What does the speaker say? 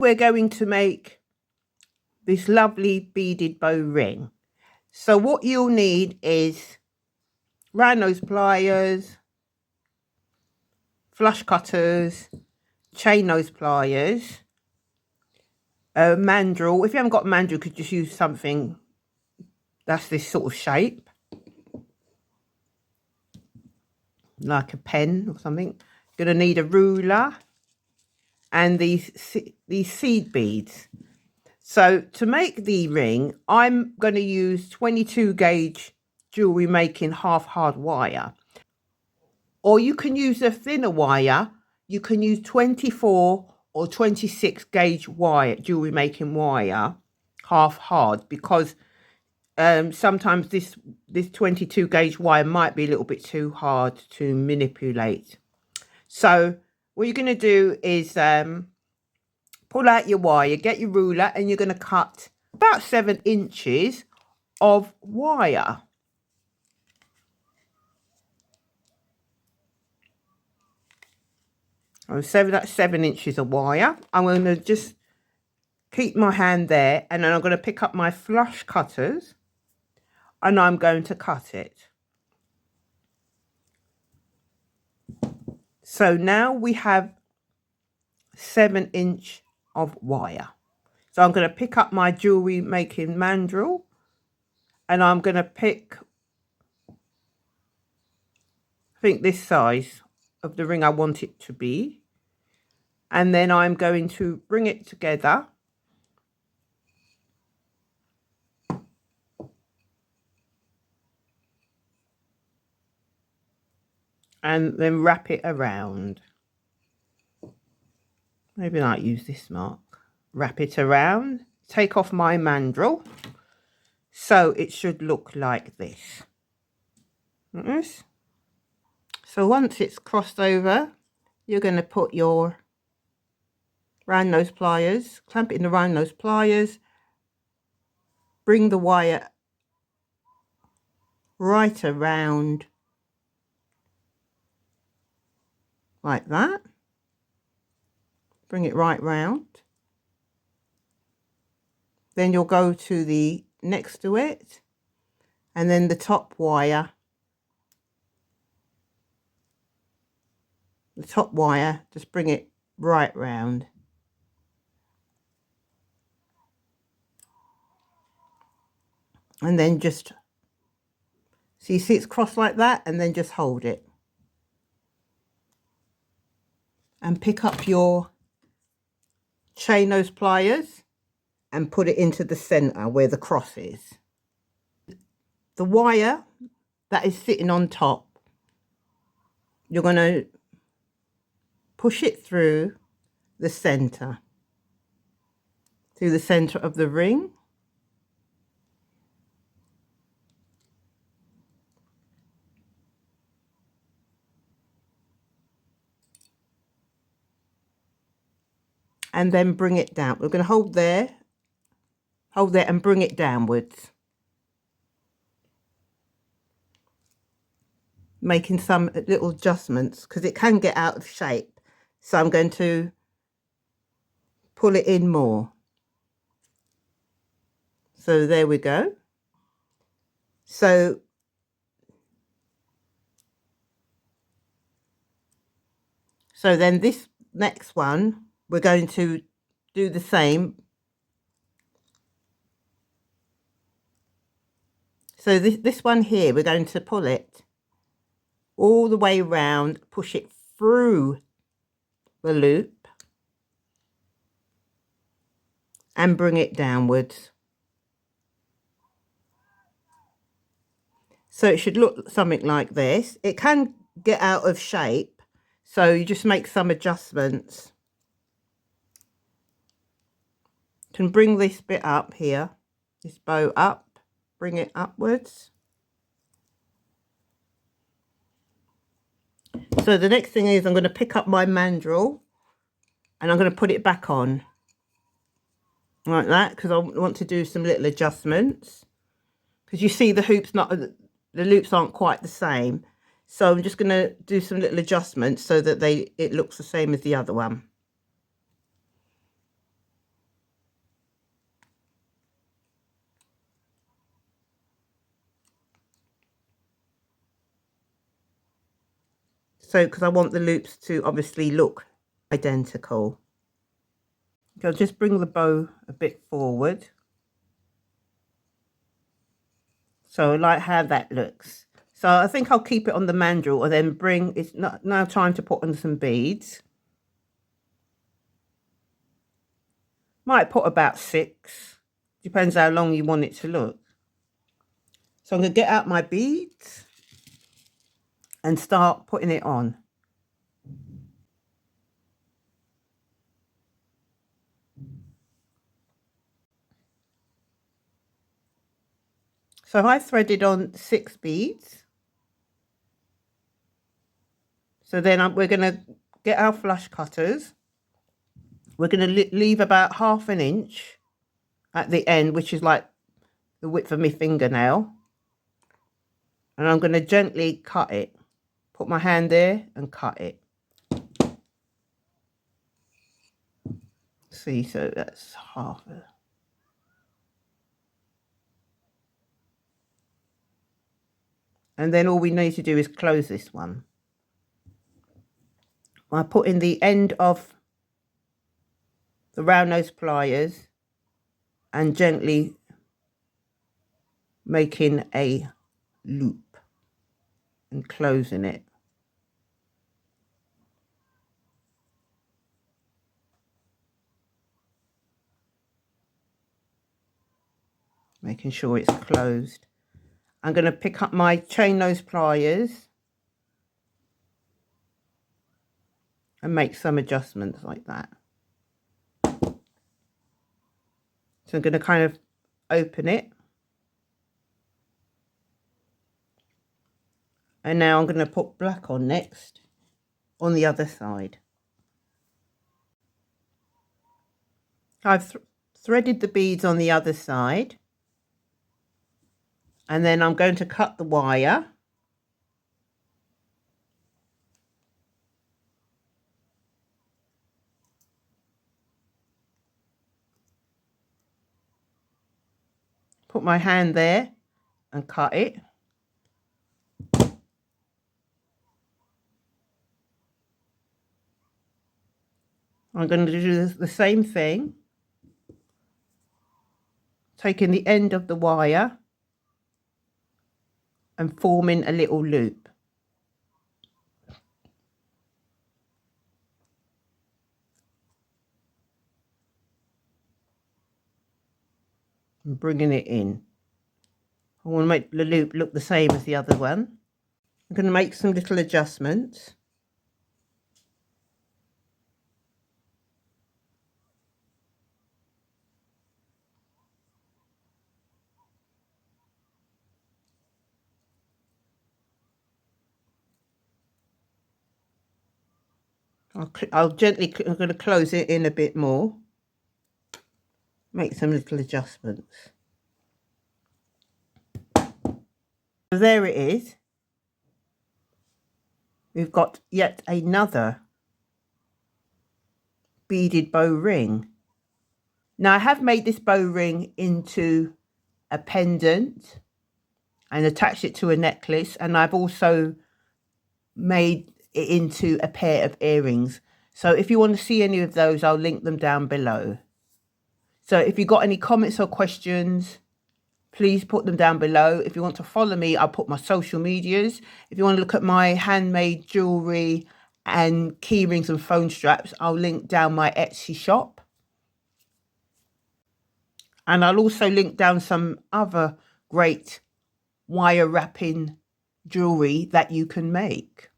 We're going to make this lovely beaded bow ring. So what you'll need is round nose pliers, flush cutters, chain nose pliers, a mandrel. If you haven't got a mandrel, you could just use something that's this sort of shape, like a pen or something. You're going to need a ruler and these seed beads. So to make the ring, I'm going to use 22 gauge jewellery making half hard wire. Or you can use a thinner wire. You can use 24 or 26 gauge wire, jewellery making wire, half hard, because sometimes this 22 gauge wire might be a little bit too hard to manipulate. So what you're going to do is pull out your wire, get your ruler, and you're going to cut about 7 inches of wire. That's 7 inches of wire. I'm going to just keep my hand there, and then I'm going to pick up my flush cutters and I'm going to cut it. So now we have 7 inch of wire. So I'm going to pick up my jewellery making mandrel, and I'm going to pick, I think, this size of the ring I want it to be, and then I'm going to bring it together and then wrap it around. Maybe I might use this mark. Wrap it around, take off my mandrel, so it should look like this. Like this. So once it's crossed over, you're going to put your round nose pliers, clamp it in the round nose pliers, bring the wire right around like that. Bring it right round. Then you'll go to the next to it, and then the top wire. The top wire, just bring it right round. And then just, so you see it's crossed like that, and then just hold it. And pick up your chain nose pliers and put it into the center where the cross is. The wire that is sitting on top, you're going to push it through the center of the ring. And then bring it down. We're going to hold there and bring it downwards. Making some little adjustments because it can get out of shape. So I'm going to pull it in more. So there we go. So then this next one, we're going to do the same. So this one here, we're going to pull it all the way around, push it through the loop and bring it downwards. So it should look something like this. It can get out of shape, so you just make some adjustments. Can bring this bit up here, this bow up, bring it upwards. So the next thing is I'm going to pick up my mandrel and I'm going to put it back on like that, because I want to do some little adjustments, because you see the loops aren't quite the same. So I'm just going to do some little adjustments so that it looks the same as the other one. So, because I want the loops to obviously look identical. So I'll just bring the bow a bit forward. So I like how that looks. So I think I'll keep it on the mandrel and then bring, it's not now time to put on some beads. Might put about 6, depends how long you want it to look. So I'm going to get out my beads and start putting it on. So I threaded on 6 beads. So then we're going to get our flush cutters. We're going to leave about 1/2 inch at the end, which is like the width of my fingernail. And I'm going to gently cut it. Put my hand there and cut it. See, so that's 1/2. And then all we need to do is close this one. I put in the end of the round nose pliers and gently making a loop and closing it. Making sure it's closed. I'm going to pick up my chain nose pliers and make some adjustments like that. So I'm going to kind of open it. And now I'm going to put black on next on the other side. I've threaded the beads on the other side. And then I'm going to cut the wire. Put my hand there and cut it. I'm going to do the same thing. Taking the end of the wire and forming a little loop. And bringing it in. I want to make the loop look the same as the other one. I'm going to make some little adjustments. I'm going to close it in a bit more. Make some little adjustments. So there it is. We've got yet another beaded bow ring. Now I have made this bow ring into a pendant and attached it to a necklace, and I've also made it into a pair of earrings. So if you want to see any of those, I'll link them down below. So if you've got any comments or questions, please put them down below. If you want to follow me, I'll put my social medias. If you want to look at my handmade jewellery and key rings and phone straps, I'll link down my Etsy shop. And I'll also link down some other great wire wrapping jewellery that you can make.